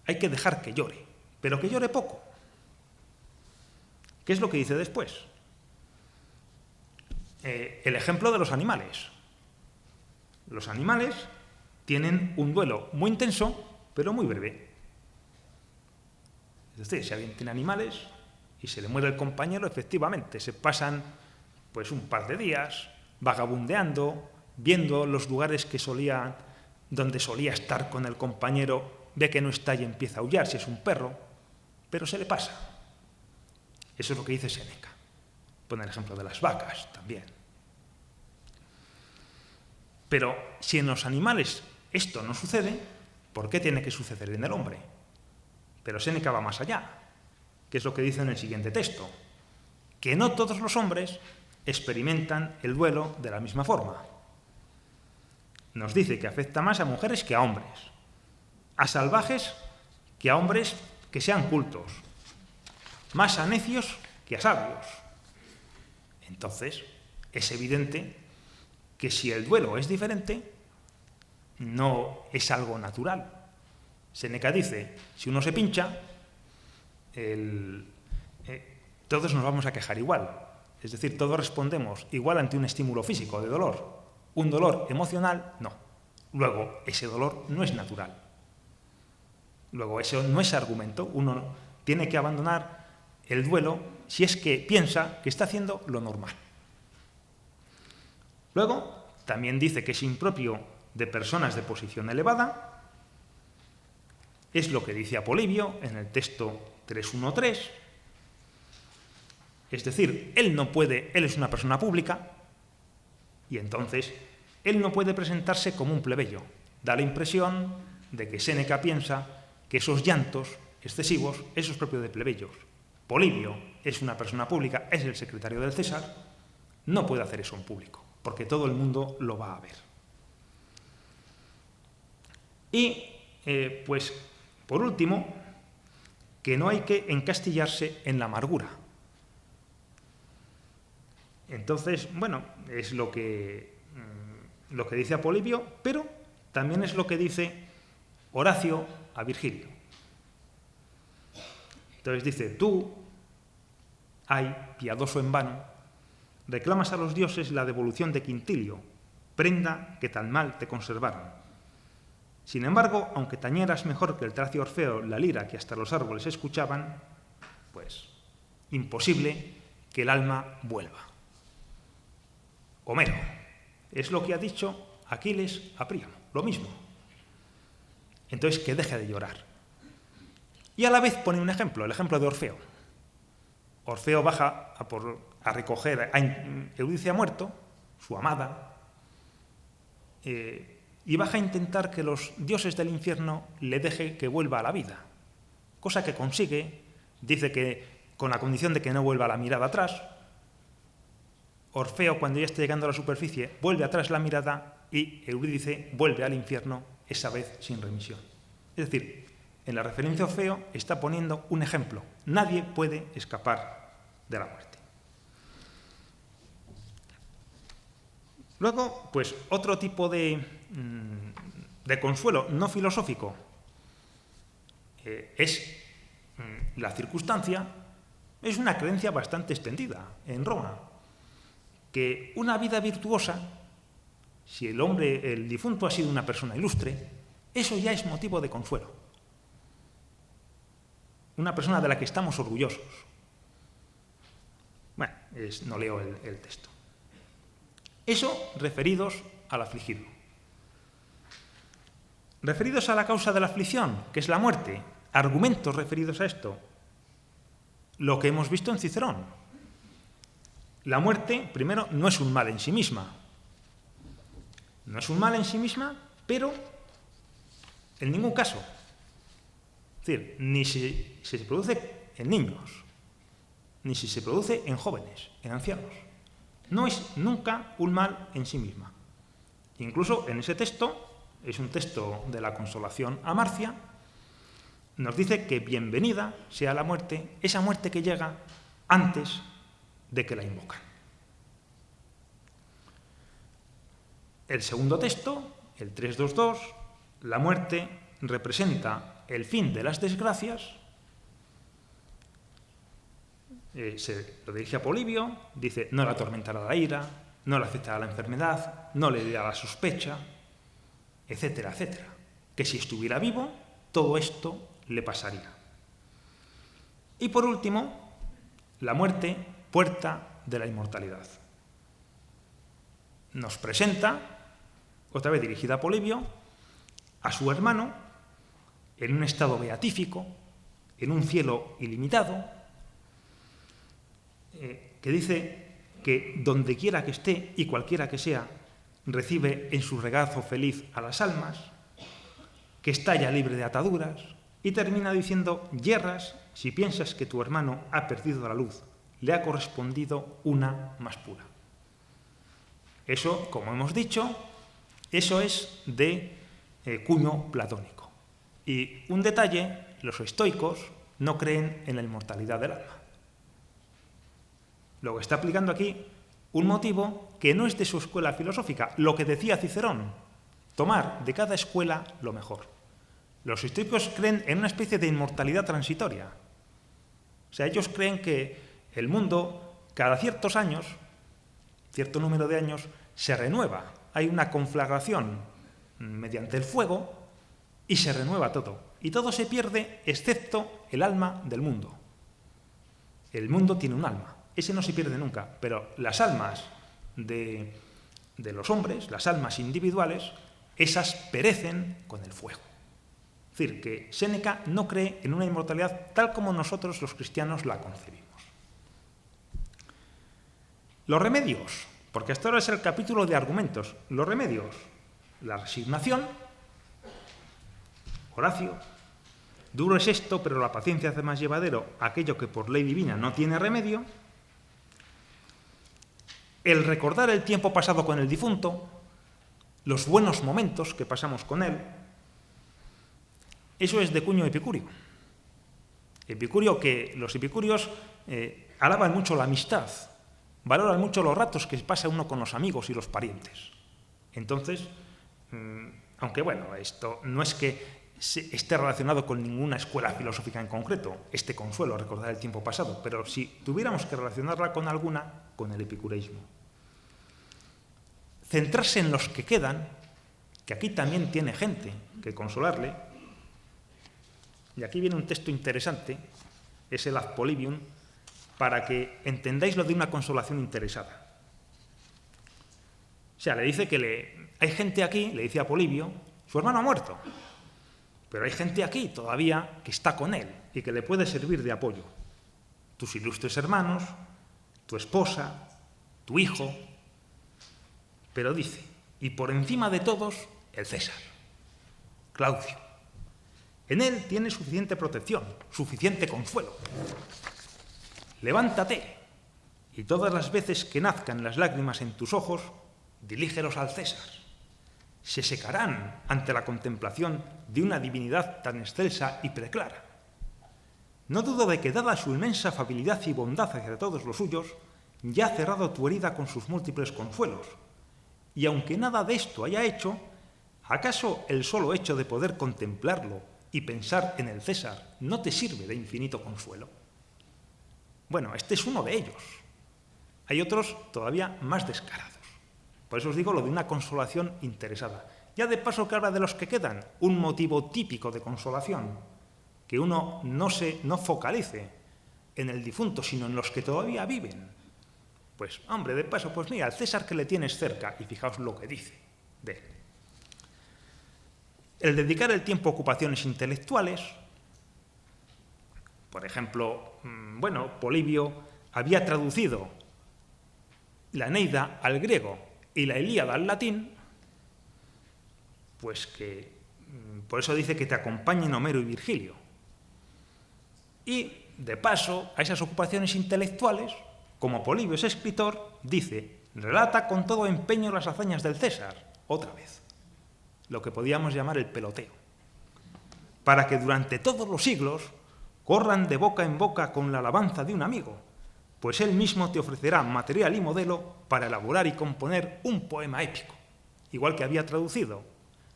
Hay que dejar que llore, pero que llore poco. ¿Qué es lo que dice después? El ejemplo de los animales. Los animales tienen un duelo muy intenso, pero muy breve. Es decir, si alguien tiene animales y se le muere el compañero, efectivamente, se pasan pues un par de días vagabundeando, viendo los lugares donde solía estar con el compañero, ve que no está y empieza a aullar si es un perro, pero se le pasa. Eso es lo que dice Séneca. Pone el ejemplo de las vacas también. Pero si en los animales esto no sucede, ¿por qué tiene que suceder en el hombre? Pero Séneca va más allá, que es lo que dice en el siguiente texto, que no todos los hombres experimentan el duelo de la misma forma. Nos dice que afecta más a mujeres que a hombres, a salvajes que a hombres que sean cultos, más a necios que a sabios. Entonces, es evidente que si el duelo es diferente, no es algo natural. Séneca dice, si uno se pincha, todos nos vamos a quejar igual. Es decir, todos respondemos igual ante un estímulo físico de dolor. Un dolor emocional, no. Luego, ese dolor no es natural. Luego, eso no es argumento. Uno tiene que abandonar el duelo si es que piensa que está haciendo lo normal. Luego, también dice que es impropio de personas de posición elevada. Es lo que dice Apolibio en el texto 3.1.3. Es decir, él es una persona pública y entonces él no puede presentarse como un plebeyo. Da la impresión de que Séneca piensa que esos llantos excesivos, eso es propio de plebeyos. Polibio es una persona pública, es el secretario del César, no puede hacer eso en público, porque todo el mundo lo va a ver. Y, pues, por último, que no hay que encastillarse en la amargura. Entonces, bueno, es lo que dice Apolibio, pero también es lo que dice Horacio a Virgilio. Entonces dice, tú, ay, piadoso en vano, reclamas a los dioses la devolución de Quintilio, prenda que tan mal te conservaron. Sin embargo, aunque tañeras mejor que el tracio Orfeo la lira que hasta los árboles escuchaban, pues imposible que el alma vuelva. Homero, es lo que ha dicho Aquiles a Príamo, lo mismo. Entonces, que deje de llorar. Y a la vez pone un ejemplo, el ejemplo de Orfeo. Orfeo baja a recoger a Eurídice muerto, su amada, y baja a intentar que los dioses del infierno le dejen que vuelva a la vida. Cosa que consigue, dice que con la condición de que no vuelva la mirada atrás. Orfeo, cuando ya está llegando a la superficie, vuelve atrás la mirada y Eurídice vuelve al infierno, esa vez sin remisión. Es decir, en la referencia a Orfeo está poniendo un ejemplo. Nadie puede escapar de la muerte. Luego, pues otro tipo de consuelo no filosófico es la circunstancia, es una creencia bastante extendida en Roma, que una vida virtuosa, si el difunto ha sido una persona ilustre, eso ya es motivo de consuelo. Una persona de la que estamos orgullosos. Bueno, no leo el texto. Eso referidos al afligido. Referidos a la causa de la aflicción, que es la muerte, argumentos referidos a esto. Lo que hemos visto en Cicerón. La muerte, primero, no es un mal en sí misma. No es un mal en sí misma, pero en ningún caso. Es decir, ni si se produce en niños, ni si se produce en jóvenes, en ancianos. No es nunca un mal en sí misma. Incluso en ese texto, es un texto de la consolación a Marcia, nos dice que bienvenida sea la muerte, esa muerte que llega antes de que la invocan. El segundo texto, el 3.2.2, la muerte representa el fin de las desgracias. Se lo dirige a Polibio, dice, no le atormentará la ira, no le afectará la enfermedad, no le dirá la sospecha, etcétera, etcétera. Que si estuviera vivo, todo esto le pasaría. Y por último, la muerte, puerta de la inmortalidad. Nos presenta, otra vez dirigida a Polibio, a su hermano en un estado beatífico, en un cielo ilimitado, que dice que donde quiera que esté y cualquiera que sea, recibe en su regazo feliz a las almas, que está ya libre de ataduras, y termina diciendo, yerras si piensas que tu hermano ha perdido la luz, le ha correspondido una más pura. Eso, como hemos dicho, eso es de cuño platónico. Y un detalle, los estoicos no creen en la inmortalidad del alma. Luego está aplicando aquí un motivo que no es de su escuela filosófica, lo que decía Cicerón, tomar de cada escuela lo mejor. Los estoicos creen en una especie de inmortalidad transitoria. O sea, ellos creen que el mundo, cada ciertos años, cierto número de años, se renueva. Hay una conflagración mediante el fuego y se renueva todo. Y todo se pierde excepto el alma del mundo. El mundo tiene un alma. Ese no se pierde nunca, pero las almas de los hombres, las almas individuales, esas perecen con el fuego. Es decir, que Séneca no cree en una inmortalidad tal como nosotros los cristianos la concebimos. Los remedios, porque hasta ahora es el capítulo de argumentos. Los remedios, la resignación, Horacio, duro es esto, pero la paciencia hace más llevadero aquello que por ley divina no tiene remedio. El recordar el tiempo pasado con el difunto, los buenos momentos que pasamos con él, eso es de cuño epicúreo. Los epicúreos alaban mucho la amistad, valoran mucho los ratos que pasa uno con los amigos y los parientes. Entonces, aunque bueno, esto no es que esté relacionado con ninguna escuela filosófica en concreto, este consuelo, recordar el tiempo pasado, pero si tuviéramos que relacionarla con alguna, con el epicureísmo. Centrarse en los que quedan, que aquí también tiene gente que consolarle, y aquí viene un texto interesante, es el Ad Polybium, para que entendáis lo de una consolación interesada. O sea, le dice que hay gente aquí, le dice a Polibio, su hermano ha muerto, pero hay gente aquí todavía que está con él y que le puede servir de apoyo. Tus ilustres hermanos, tu esposa, tu hijo. Pero dice, y por encima de todos, el César, Claudio. En él tiene suficiente protección, suficiente consuelo. Levántate, y todas las veces que nazcan las lágrimas en tus ojos, dirígelos al César. Se secarán ante la contemplación de una divinidad tan excelsa y preclara. No dudo de que, dada su inmensa afabilidad y bondad hacia todos los suyos, ya ha cerrado tu herida con sus múltiples consuelos. Y aunque nada de esto haya hecho, ¿acaso el solo hecho de poder contemplarlo y pensar en el César no te sirve de infinito consuelo? Bueno, este es uno de ellos. Hay otros todavía más descarados. Por eso os digo lo de una consolación interesada. Ya de paso que habla de los que quedan, un motivo típico de consolación, que uno no focalice en el difunto, sino en los que todavía viven. Pues, hombre, de paso, pues mira, al César que le tienes cerca, y fijaos lo que dice de él. El dedicar el tiempo a ocupaciones intelectuales, por ejemplo, Polibio había traducido la Eneida al griego y la Ilíada al latín, pues que por eso dice que te acompañen Homero y Virgilio. Y, de paso, a esas ocupaciones intelectuales, como Polibio es escritor, dice, relata con todo empeño las hazañas del César, otra vez, lo que podíamos llamar el peloteo, para que durante todos los siglos corran de boca en boca con la alabanza de un amigo, pues él mismo te ofrecerá material y modelo para elaborar y componer un poema épico, igual que había traducido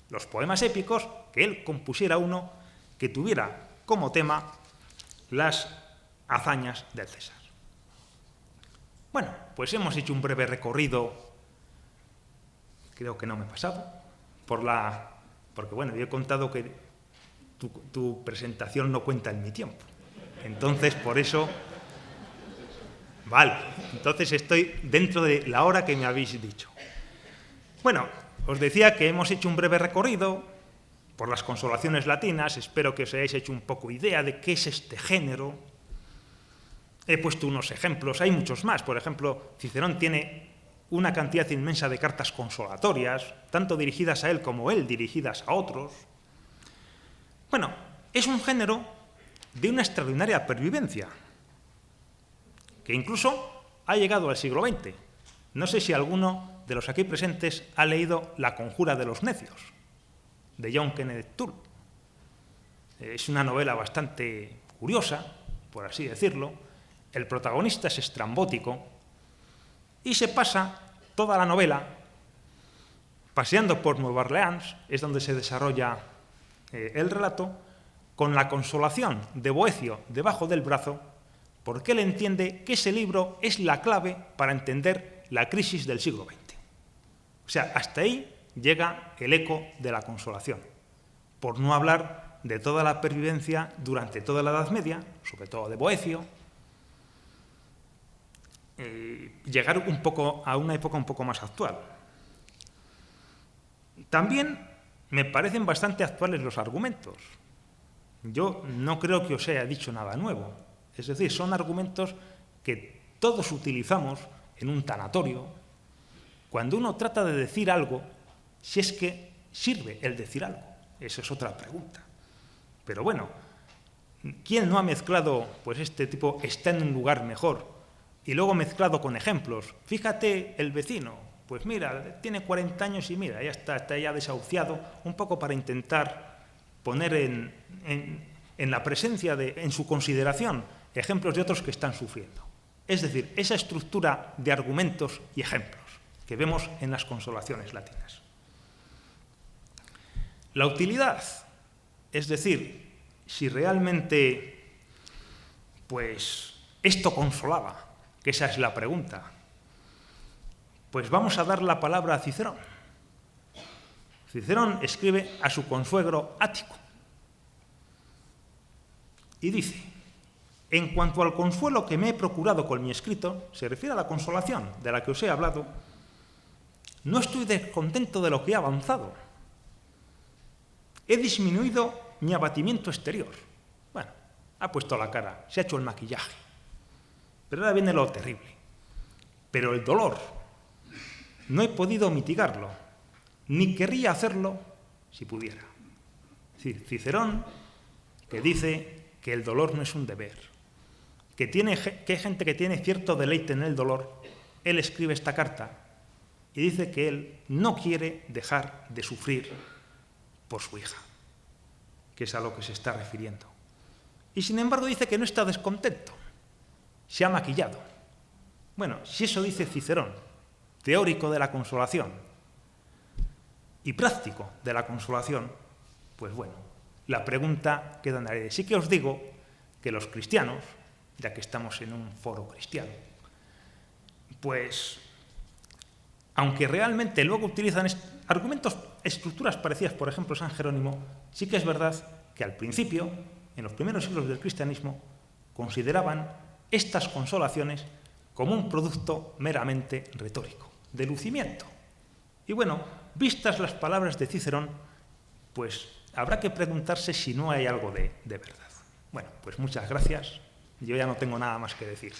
los poemas épicos, que él compusiera uno que tuviera como tema las hazañas del César. Bueno, pues hemos hecho un breve recorrido, creo que no me he pasado, porque bueno, yo he contado que tu presentación no cuenta en mi tiempo. Entonces, por eso, vale, entonces estoy dentro de la hora que me habéis dicho. Bueno, os decía que hemos hecho un breve recorrido por las consolaciones latinas, espero que os hayáis hecho un poco idea de qué es este género. He puesto unos ejemplos, hay muchos más. Por ejemplo, Cicerón tiene una cantidad inmensa de cartas consolatorias, tanto dirigidas a él como él dirigidas a otros. Bueno, es un género de una extraordinaria pervivencia, que incluso ha llegado al siglo XX. No sé si alguno de los aquí presentes ha leído La conjura de los necios, de John Kenneth Toole. Es una novela bastante curiosa, por así decirlo. El protagonista es estrambótico y se pasa toda la novela paseando por Nueva Orleans, es donde se desarrolla el relato, con la consolación de Boecio debajo del brazo, porque él entiende que ese libro es la clave para entender la crisis del siglo XX. O sea, hasta ahí llega el eco de la consolación, por no hablar de toda la pervivencia durante toda la Edad Media, sobre todo de Boecio, llegar un poco a una época un poco más actual. También me parecen bastante actuales los argumentos. Yo no creo que os haya dicho nada nuevo. Es decir, son argumentos que todos utilizamos en un tanatorio, cuando uno trata de decir algo, si es que sirve el decir algo. Esa es otra pregunta. Pero bueno, ¿quién no ha mezclado pues este tipo está en un lugar mejor y luego mezclado con ejemplos? Fíjate el vecino, pues mira, tiene 40 años y mira, ya está ya desahuciado, un poco para intentar poner en la presencia, en su consideración, ejemplos de otros que están sufriendo. Es decir, esa estructura de argumentos y ejemplos que vemos en las consolaciones latinas. La utilidad, es decir, si realmente pues esto consolaba, que esa es la pregunta, pues vamos a dar la palabra a Cicerón. Cicerón escribe a su consuegro Ático y dice: en cuanto al consuelo que me he procurado con mi escrito, se refiere a la consolación de la que os he hablado, no estoy descontento de lo que he avanzado. He disminuido mi abatimiento exterior. Bueno, ha puesto la cara, se ha hecho el maquillaje. Pero ahora viene lo terrible. Pero el dolor, no he podido mitigarlo, ni querría hacerlo si pudiera. Es decir, Cicerón, que dice que el dolor no es un deber, que hay gente que tiene cierto deleite en el dolor, él escribe esta carta y dice que él no quiere dejar de sufrir por su hija, que es a lo que se está refiriendo. Y sin embargo dice que no está descontento, se ha maquillado. Bueno, si eso dice Cicerón, teórico de la consolación y práctico de la consolación, pues bueno, la pregunta queda en el aire. Sí que os digo que los cristianos, ya que estamos en un foro cristiano, pues aunque realmente luego utilizan argumentos, estructuras parecidas, por ejemplo, San Jerónimo, sí que es verdad que al principio, en los primeros siglos del cristianismo, consideraban estas consolaciones como un producto meramente retórico, de lucimiento. Y bueno, vistas las palabras de Cicerón, pues habrá que preguntarse si no hay algo de verdad. Bueno, pues muchas gracias. Yo ya no tengo nada más que decir.